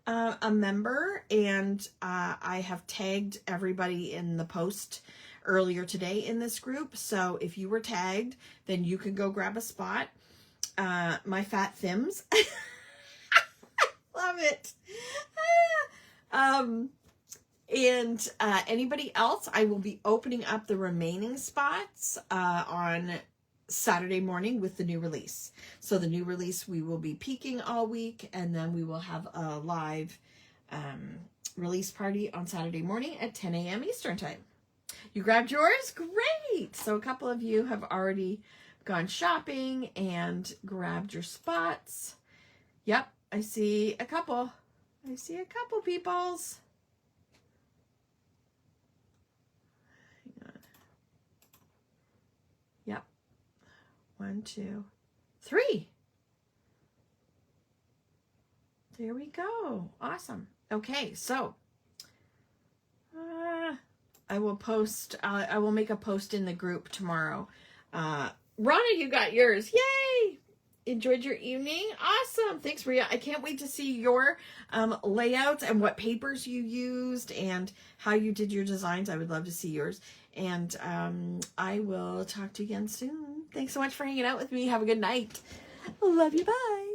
a member, and I have tagged everybody in the post earlier today in this group. So if you were tagged, then you can go grab a spot. My fat Thims. Love it. And anybody else, I will be opening up the remaining spots on Saturday morning with the new release. So the new release, we will be peaking all week, and then we will have a live release party on Saturday morning at 10 a.m. Eastern time. You grabbed yours? Great! So a couple of you have already gone shopping and grabbed your spots. Yep, I see a couple. I see a couple peoples. Hang on. Yep. 1, 2, 3. There we go. Awesome. Okay, so I will post, I will make a post in the group tomorrow. Rana, you got yours. Yay! Enjoyed your evening? Awesome. Thanks, Rhea. I can't wait to see your layouts and what papers you used and how you did your designs. I would love to see yours. And I will talk to you again soon. Thanks so much for hanging out with me. Have a good night. Love you. Bye.